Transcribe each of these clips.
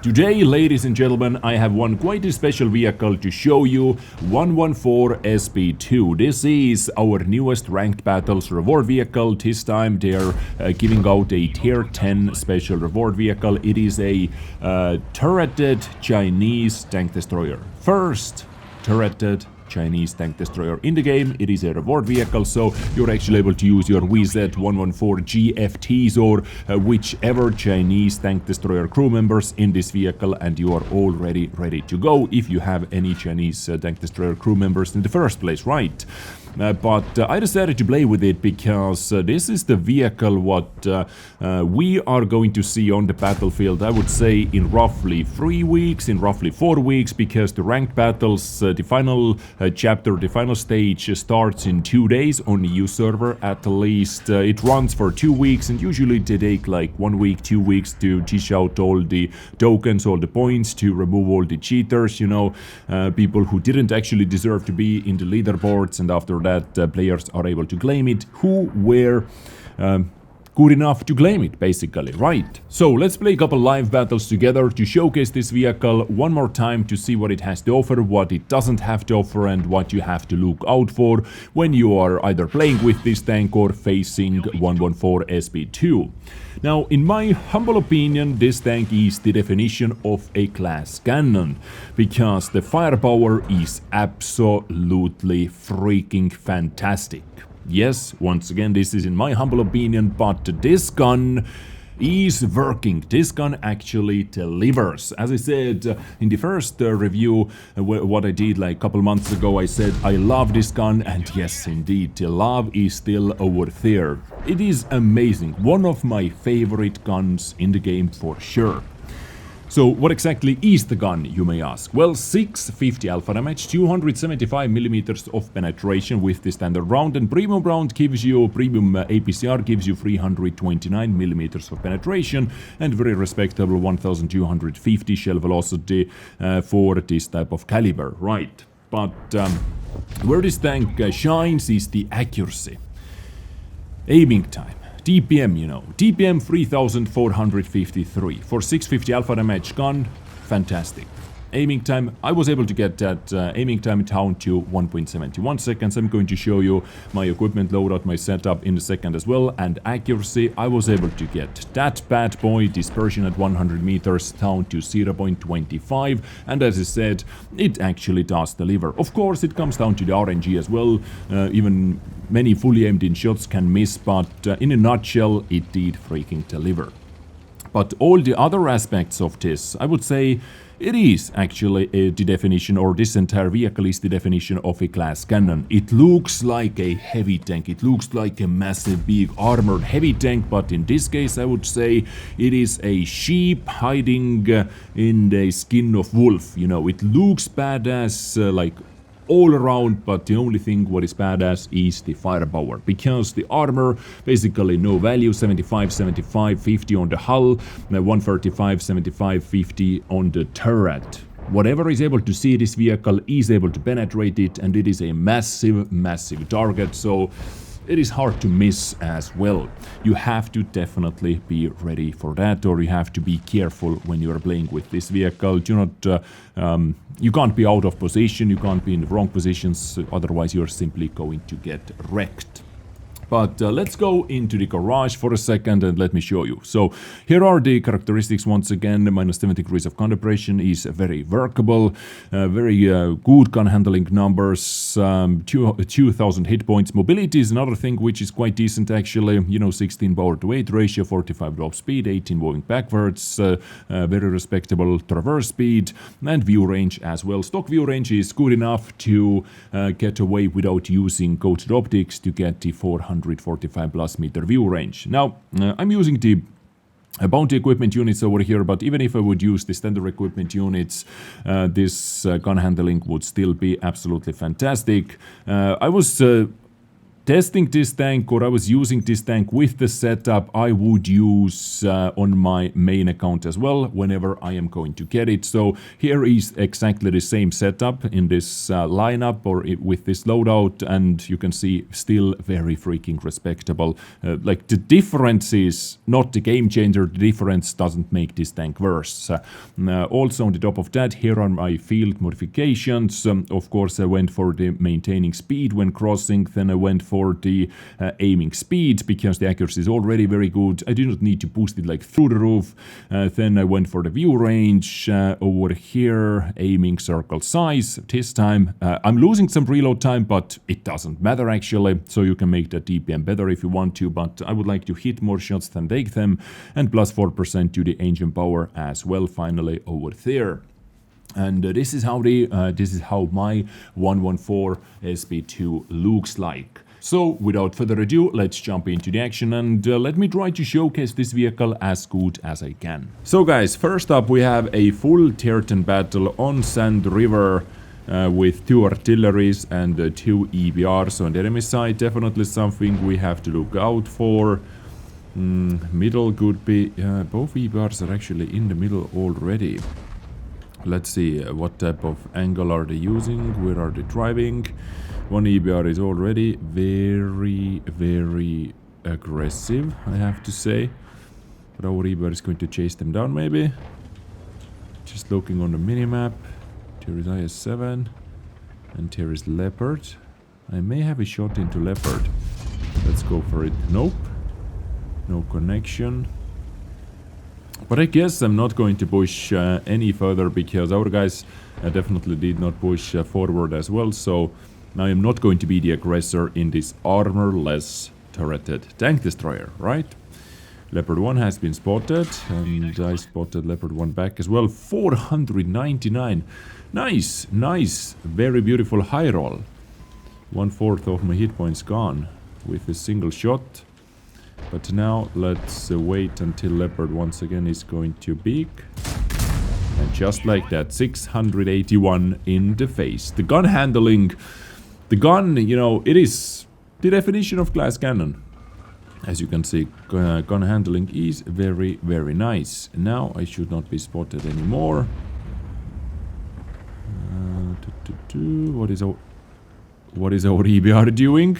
Today, ladies and gentlemen, I have one quite a special vehicle to show you, 114 SP2. This is our newest ranked battles reward vehicle. This time they're giving out a tier 10 special reward vehicle. It is a turreted Chinese tank destroyer. First turreted Chinese tank destroyer in the game. It is a reward vehicle, so you're actually able to use your VZ114 GFTs or whichever Chinese tank destroyer crew members in this vehicle, and you are already ready to go if you have any Chinese tank destroyer crew members in the first place, right? But I decided to play with it because this is the vehicle what we are going to see on the battlefield, I would say, in roughly 3 weeks, in roughly 4 weeks, because the ranked battles, the final chapter, the final stage starts in 2 days on the EU server at least. It runs for 2 weeks, and usually they take like 1 week, 2 weeks to dish out all the tokens, all the points, to remove all the cheaters, you know, people who didn't actually deserve to be in the leaderboards, and after that players are able to claim it who were good enough to claim it, basically, right? So let's play a couple live battles together to showcase this vehicle one more time, to see what it has to offer, what it doesn't have to offer, and what you have to look out for when you are either playing with this tank or facing 114 SP2. Now, in my humble opinion, this tank is the definition of a class cannon, because the firepower is absolutely freaking fantastic. Yes, once again, this is in my humble opinion, but this gun is working. This gun actually delivers. As I said in the first review, what I did like a couple months ago, I said I love this gun, and yes, indeed, the love is still over there. It is amazing. One of my favorite guns in the game for sure. So what exactly is the gun, you may ask? Well, 650 alpha damage, 275mm of penetration with the standard round, and premium round gives you, premium APCR gives you 329mm of penetration, and very respectable 1250 shell velocity for this type of caliber, right? But where this tank shines is the accuracy. Aiming time. DPM, you know, DPM 3453 for 650 alpha damage gun, fantastic. Aiming time, I was able to get that aiming time down to 1.71 seconds. I'm going to show you my equipment loadout, my setup in a second as well. And accuracy, I was able to get that bad boy, dispersion at 100 meters, down to 0.25. And as I said, it actually does deliver. Of course, it comes down to the RNG as well. Even many fully aimed in shots can miss, but in a nutshell, it did freaking deliver. But all the other aspects of this, I would say, it is actually the definition, or this entire vehicle is the definition of a class cannon. It looks like a heavy tank, it looks like a massive big armored heavy tank, but in this case I would say it is a sheep hiding in the skin of wolf. You know, it looks badass like all around, but the only thing what is badass is the firepower, because the armor basically no value, 75, 75, 50 on the hull, 135, 75, 50 on the turret. Whatever is able to see this vehicle is able to penetrate it, and it is a massive target, so it is hard to miss as well. You have to definitely be ready for that, or you have to be careful when you are playing with this vehicle. Do not, you can't be out of position, you can't be in the wrong positions, otherwise you're simply going to get wrecked. But let's go into the garage for a second and let me show you. So here are the characteristics once again. Minus 70 degrees of calibration is very workable, very good gun handling numbers, 2000 hit points. Mobility is another thing which is quite decent actually. You know, 16 power to weight ratio, 45 drop speed, 18 moving backwards, very respectable traverse speed, and view range as well. Stock view range is good enough to get away without using coated optics to get the 445 plus meter view range. Now, I'm using the bounty equipment units over here, but even if I would use the standard equipment units, this gun handling would still be absolutely fantastic. I was testing this tank, or I was using this tank with the setup I would use on my main account as well whenever I am going to get it. So here is exactly the same setup in this lineup or with this loadout, and you can see still very freaking respectable. Like the difference is not the game changer, the difference doesn't make this tank worse. Also on the top of that, here are my field modifications. Of course I went for the maintaining speed when crossing, then I went for the aiming speed because the accuracy is already very good. I do not need to boost it like through the roof. Then I went for the view range over here, aiming circle size. This time I'm losing some reload time, but it doesn't matter actually, so you can make the DPM better if you want to, but I would like to hit more shots than take them, and plus 4% to the engine power as well finally over there. And this is how my 114 SP2 looks like. So without further ado, let's jump into the action, and let me try to showcase this vehicle as good as I can. So guys, first up we have a full tier 10 battle on Sand River with 2 artilleries and 2 EBRs on the enemy side. Definitely something we have to look out for. Middle could be... both EBRs are actually in the middle already. Let's see what type of angle are they using, where are they driving. One EBR is already very aggressive, I have to say. But our EBR is going to chase them down maybe. Just looking on the minimap. Here is IS-7 and here is Leopard. I may have a shot into Leopard. Let's go for it. Nope. No connection. But I guess I'm not going to push any further because our guys definitely did not push forward as well. So I am not going to be the aggressor in this armorless turreted tank destroyer, right? Leopard 1 has been spotted, and I spotted Leopard 1 back as well. 499. Nice, nice. Very beautiful high roll. 1/4 of my hit points gone with a single shot. But now let's wait until Leopard once again is going to peek. And just like that, 681 in the face. The gun handling... The gun, you know, it is the definition of glass cannon. As you can see, gun handling is very nice. Now I should not be spotted anymore. What is our EBR doing?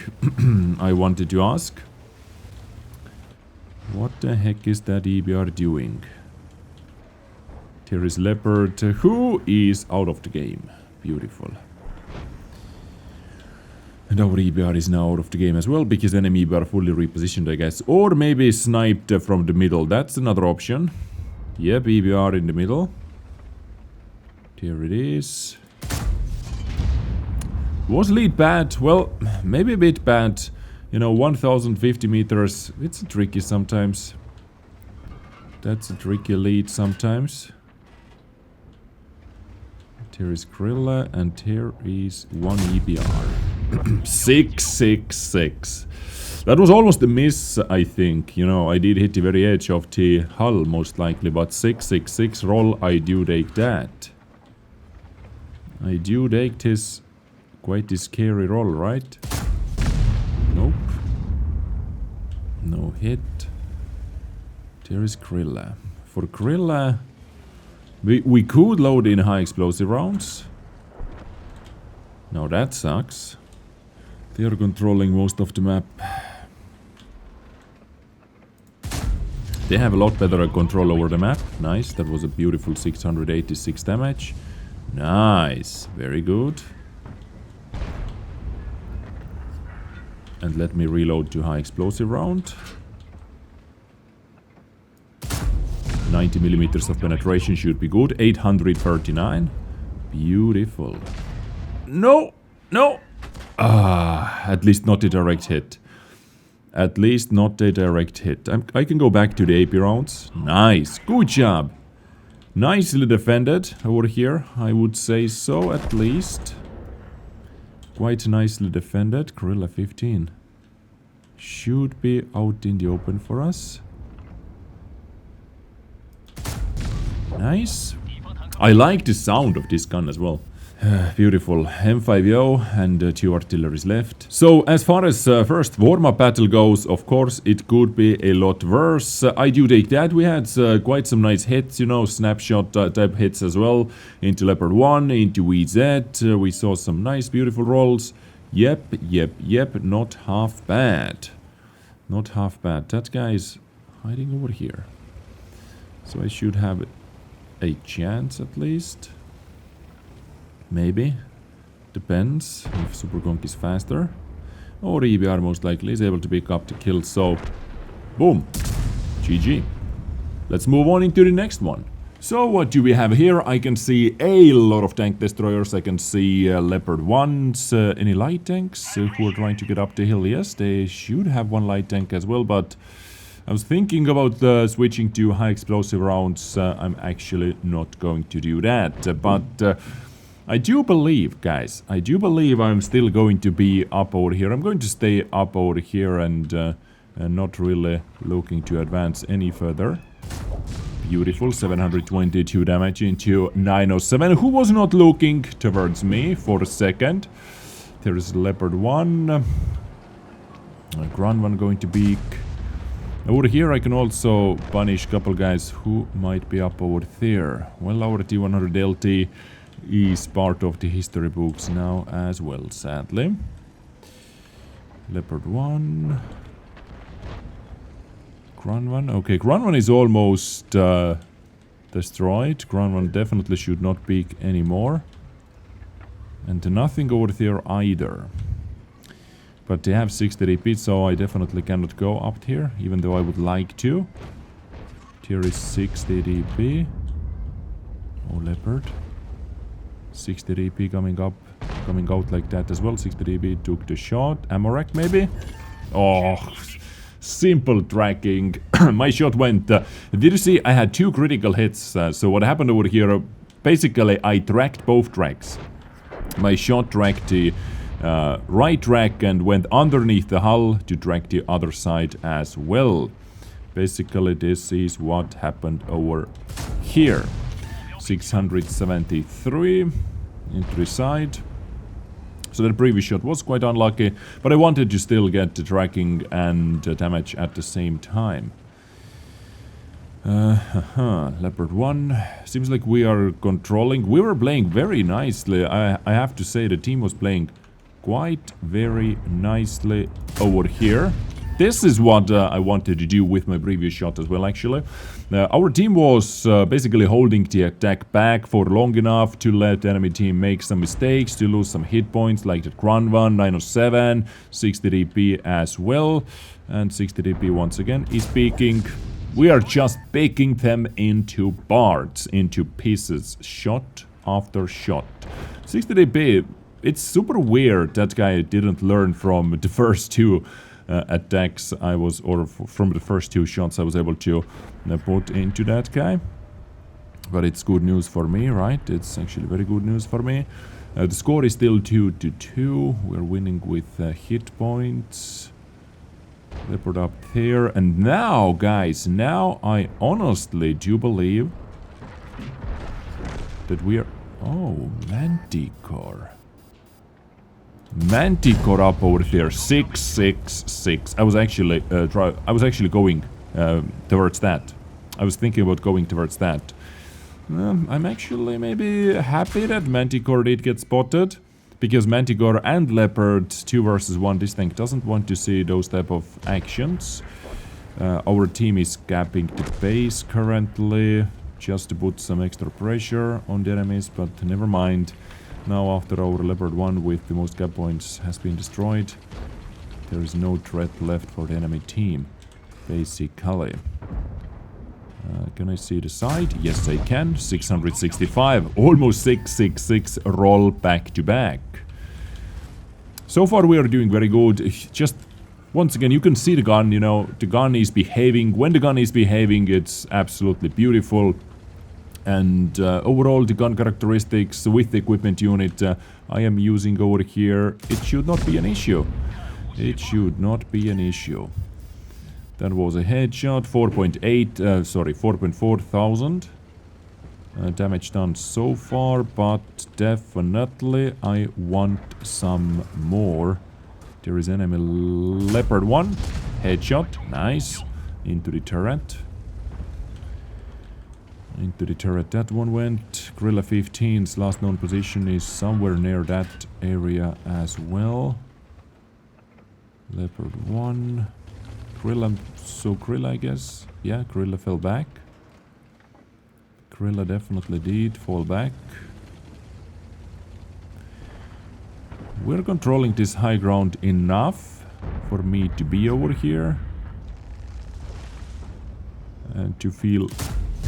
I wanted to ask. What the heck is that EBR doing? There is Leopard, who is out of the game. Beautiful. And our EBR is now out of the game as well, because enemy EBR fully repositioned, I guess. Or maybe sniped from the middle. That's another option. Yep, EBR in the middle. Here it is. Was lead bad? Well, maybe a bit bad. You know, 1050 meters, it's tricky sometimes. That's a tricky lead sometimes. Here is Grilla, and here is one EBR. 666. That was almost a miss, I think. You know, I did hit the very edge of the hull, most likely, but 666 roll, I do take that. I do take this quite a scary roll, right? Nope. No hit. There is Grilla. For Grilla, we could load in high explosive rounds. Now that sucks. They are controlling most of the map. They have a lot better control over the map. Nice, that was a beautiful 686 damage. Nice, very good. And let me reload to high explosive round. 90 millimeters of penetration should be good. 839. Beautiful. No! No! Ah, at least not a direct hit. At least not a direct hit. I can go back to the AP rounds. Nice. Good job. Nicely defended over here. I would say so, at least. Quite nicely defended. Gorilla 15. Should be out in the open for us. Nice. I like the sound of this gun as well. Beautiful. M5O and 2 artilleries left. So as far as first warm-up battle goes, of course, it could be a lot worse. I do take that. We had quite some nice hits, you know, snapshot type hits as well. Into Leopard 1, into VZ. We saw some nice, beautiful rolls. Yep. Not half bad. Not half bad. That guy is hiding over here. So I should have a chance at least. Maybe. Depends if Super Gonk is faster. Or EBR most likely is able to pick up the kill. So, boom. GG. Let's move on into the next one. So what do we have here? I can see a lot of tank destroyers. I can see Leopard 1s. Any light tanks who are trying to get up the hill? Yes, they should have one light tank as well, but I was thinking about switching to high explosive rounds. I'm actually not going to do that, but I do believe, guys, I do believe I'm still going to be up over here. I'm going to stay up over here and not really looking to advance any further. Beautiful, 722 damage into 907, who was not looking towards me for a second. There is Leopard 1. Grand 1 going to be... Over here I can also punish a couple guys who might be up over there. Well, our T100 LT is part of the history books now as well, sadly. Leopard 1. Grand 1. Okay, Grand 1 is almost destroyed. Grand 1 definitely should not peek anymore. And nothing over there either. But they have 60 DP, so I definitely cannot go up here, even though I would like to. Here is 60 DP. Oh, Leopard. 60 DP coming out like that as well. 60 DP took the shot. Ammo rack maybe? Oh, simple tracking. My shot went... did you see? I had 2 critical hits. So what happened over here? Basically, I tracked both tracks. My shot tracked the right track and went underneath the hull to track the other side as well. Basically, this is what happened over here. 673 into the side. So the previous shot was quite unlucky, but I wanted to still get the tracking and damage at the same time. Leopard 1. Seems like we are controlling. We were playing very nicely. I have to say the team was playing quite very nicely over here. This is what I wanted to do with my previous shot as well, actually. Our team was basically holding the attack back for long enough to let the enemy team make some mistakes, to lose some hit points, like the Grand 1, 907, 60 DP as well. And 60 DP once again is peeking. We are just picking them into parts, into pieces, shot after shot. 60 DP, it's super weird that guy didn't learn from the first 2 attacks I was, or from the first 2 shots I was able to put into that guy. But it's good news for me, right? It's actually very good news for me. The score is still 2-2. We're winning with hit points. Leopard up there. And now, guys, now I honestly do believe that we are... Oh, Manticore. Manticore up over there, 666. I was actually going towards that. I was thinking about going towards that. I'm actually maybe happy that Manticore did get spotted, because Manticore and Leopard 2 versus 1, this tank doesn't want to see those type of actions. Our team is capping the base currently, just to put some extra pressure on the enemies, but never mind. Now, after our Leopard 1 with the most cap points has been destroyed, there is no threat left for the enemy team, basically. Can I see the side? Yes, I can. 665, almost 666 roll back to back. So far, we are doing very good. Just once again, you can see the gun, you know, the gun is behaving. When the gun is behaving, it's absolutely beautiful. And overall, the gun characteristics with the equipment unit I am using over here, it should not be an issue. It should not be an issue. That was a headshot, 4.4 thousand. damage done so far, but definitely I want some more. There is enemy Leopard 1. Headshot. Nice. Into the turret. Into the turret that one went. Gorilla 15's last known position is somewhere near that area as well. Leopard 1. Gorilla, so Gorilla I guess. Yeah, Gorilla fell back. Gorilla definitely did fall back. We're controlling this high ground enough for me to be over here. And to feel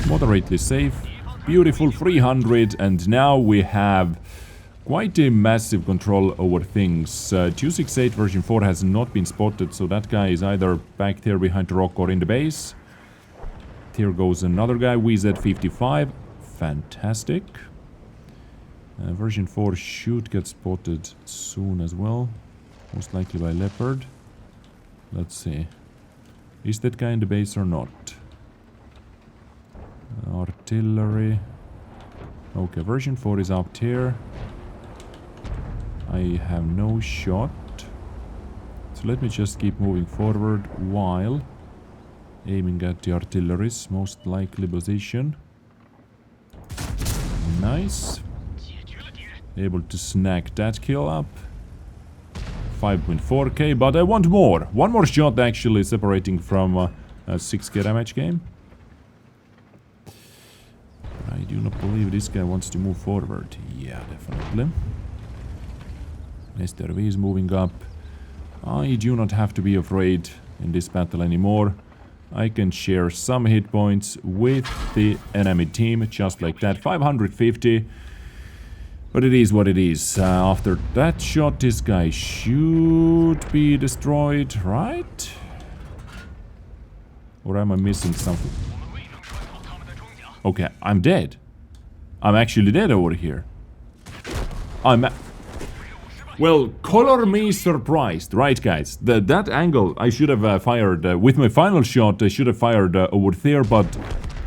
moderately safe. Beautiful 300, and now we have quite a massive control over things. 268 version 4 has not been spotted, so that guy is either back there behind the rock or in the base. Here goes another guy, WZ55. Fantastic. Version 4 should get spotted soon as well. Most likely by Leopard. Let's see. Is that guy in the base or not? Artillery. Okay, version 4 is up here. I have no shot. So let me just keep moving forward while aiming at the artillery's most likely position. Nice. Able to snag that kill up. 5.4k, but I want more. One more shot actually separating from a 6k damage game. I do not believe this guy wants to move forward. Yeah, definitely. STRV is moving up. I do not have to be afraid in this battle anymore. I can share some hit points with the enemy team, just like that. 550. But it is what it is. After that shot, this guy should be destroyed, right? Or am I missing something? Okay, I'm dead. I'm actually dead over here. Well, color me surprised, right guys? That angle I should have fired, with my final shot I should have fired over there, but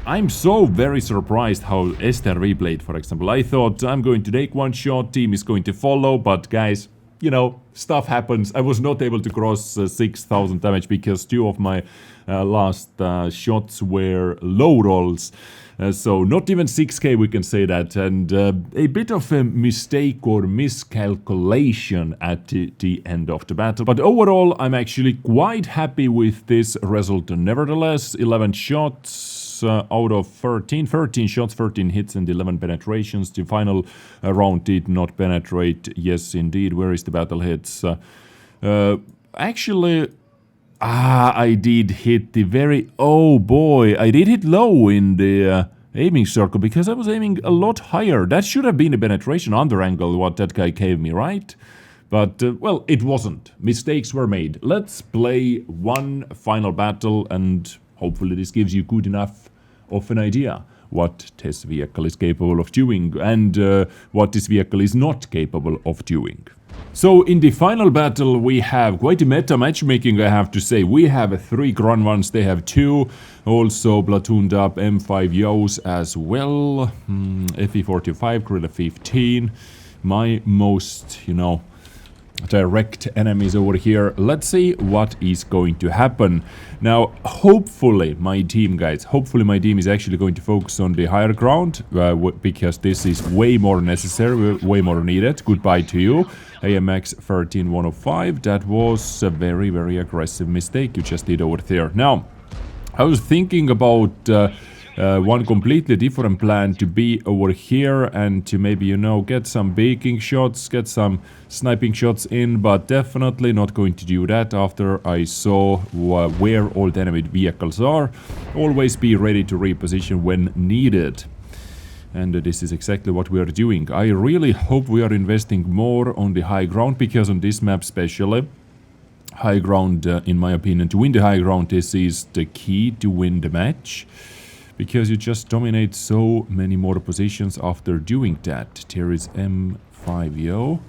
I'm so very surprised how STRV played, for example. I thought I'm going to take one shot, team is going to follow, but guys, you know, stuff happens. I was not able to cross 6,000 damage because 2 of my last shots were low rolls. So not even 6k, we can say that, and a bit of a mistake or miscalculation at the end of the battle. But overall, I'm actually quite happy with this result. Nevertheless, 11 shots out of 13 shots, 13 hits and 11 penetrations. The final round did not penetrate. Yes, indeed. Where is the battle hits? Actually, I did hit the very... Oh boy, I did hit low in the aiming circle because I was aiming a lot higher. That should have been a penetration under angle, what that guy gave me, right? But, well, it wasn't. Mistakes were made. Let's play one final battle, and hopefully this gives you good enough of an idea what this vehicle is capable of doing and what this vehicle is not capable of doing. So in the final battle we have quite a meta matchmaking, I have to say. We have 3 Grun ones, they have 2, also platooned up M5 Yos as well, FE45, Gorilla 15, my most, you know, direct enemies over here. Let's see what is going to happen. Now, hopefully my team, guys, hopefully my team is actually going to focus on the higher ground, because this is way more necessary, way more needed. Goodbye to you. AMX 13105, that was a very, very aggressive mistake you just did over there. Now, I was thinking about one completely different plan, to be over here and to maybe, you know, get some baking shots, get some sniping shots in, but definitely not going to do that after I saw where all the enemy vehicles are. Always be ready to reposition when needed. And this is exactly what we are doing. I really hope we are investing more on the high ground, because on this map especially, high ground, in my opinion, to win the high ground, this is the key to win the match. Because you just dominate so many more positions after doing that. There is M5Yo,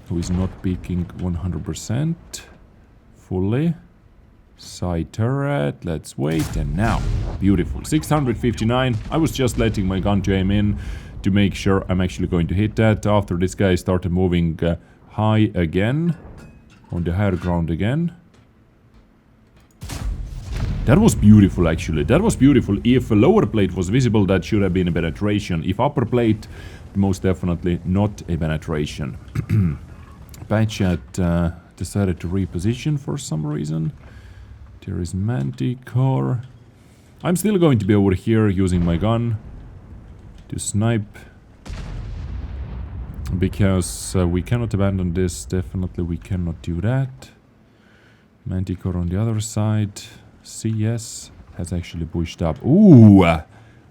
who is not peaking 100% fully. Side turret, let's wait, and now, beautiful, 659. I was just letting my gun to aim in to make sure I'm actually going to hit that. After this guy started moving high again, on the higher ground again. That was beautiful, actually. That was beautiful. If a lower plate was visible, that should have been a penetration. If upper plate, most definitely not a penetration. Patchat decided to reposition for some reason. There is Manticore. I'm still going to be over here using my gun to snipe. Because we cannot abandon this. Definitely we cannot do that. Manticore on the other side. CS has actually pushed up. Ooh!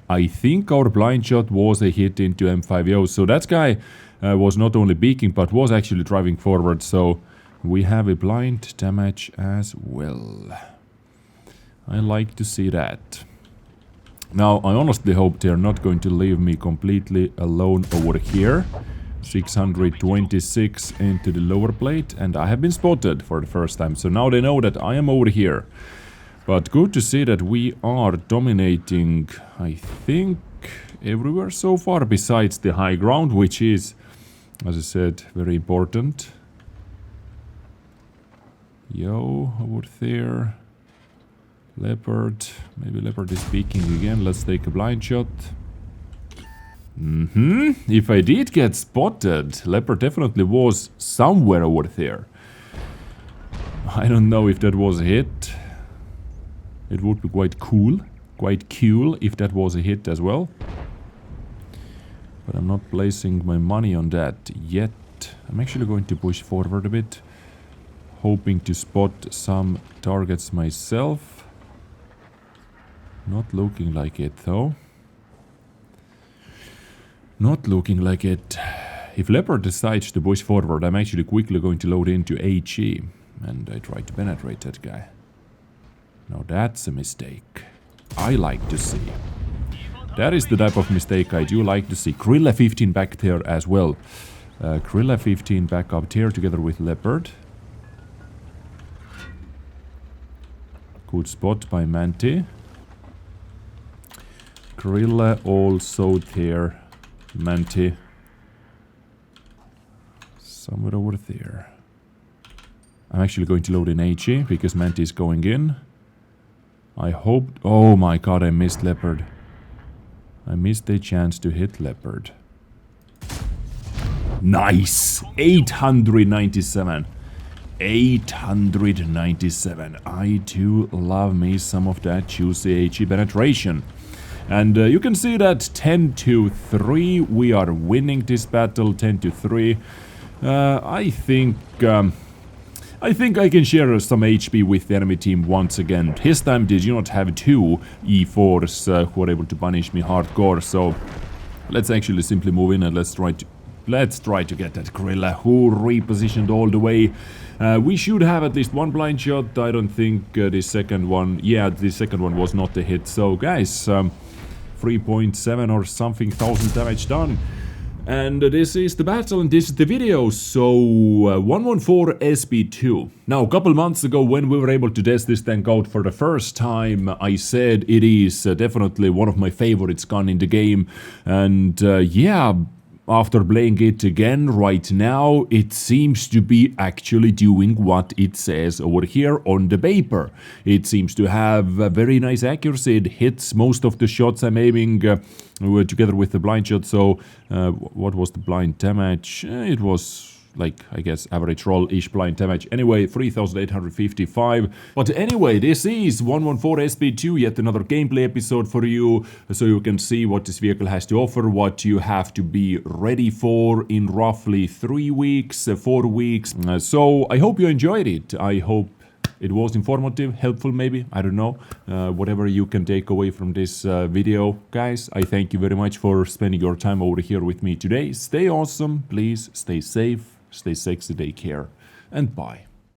I think our blind shot was a hit into M50. So that guy was not only peeking but was actually driving forward. So we have a blind damage as well. I like to see that. Now I honestly hope they're not going to leave me completely alone over here. 626 into the lower plate, and I have been spotted for the first time. So now they know that I am over here. But good to see that we are dominating, I think, everywhere so far, besides the high ground, which is, as I said, very important. Yo, over there. Leopard. Maybe Leopard is peeking again. Let's take a blind shot. If I did get spotted, Leopard definitely was somewhere over there. I don't know if that was a hit. It would be quite cool if that was a hit as well. But I'm not placing my money on that yet. I'm actually going to push forward a bit, hoping to spot some targets myself. Not looking like it though. Not looking like it. If Leopard decides to push forward, I'm actually quickly going to load into HE. And I try to penetrate that guy. Now that's a mistake. I like to see. That is the type of mistake I do like to see. Krilla 15 back there as well. Krilla 15 back up there together with Leopard. Good spot by Manti. Krilla also there. Manti. Somewhere over there. I'm actually going to load in HE because Manti is going in. I hope... Oh my god, I missed Leopard. I missed a chance to hit Leopard. Nice! 897. 897. I do love me some of that juicy HE penetration. And you can see that 10-3. We are winning this battle 10-3. I think I can share some HP with the enemy team once again. This time they do not have two E4s who are able to punish me hardcore. So let's actually simply move in and let's try to get that Gorilla who repositioned all the way. We should have at least one blind shot. I don't think the second one... Yeah, the second one was not a hit. So guys, 3.7 or something thousand damage done. And this is the battle and this is the video. So 114 SP2. Now a couple months ago when we were able to test this tank out for the first time, I said it is definitely one of my favorites gun in the game. And yeah, after playing it again right now, it seems to be actually doing what it says over here on the paper. It seems to have a very nice accuracy. It hits most of the shots I'm aiming together with the blind shot. So what was the blind damage? It was like, I guess, average roll-ish blind damage. Anyway, 3,855. But anyway, this is 114 SP2, yet another gameplay episode for you, so you can see what this vehicle has to offer, what you have to be ready for in roughly 3 weeks, 4 weeks. So I hope you enjoyed it. I hope it was informative, helpful maybe, I don't know. Whatever you can take away from this video. Guys, I thank you very much for spending your time over here with me today. Stay awesome, please, stay safe, stay sexy, take care, and bye.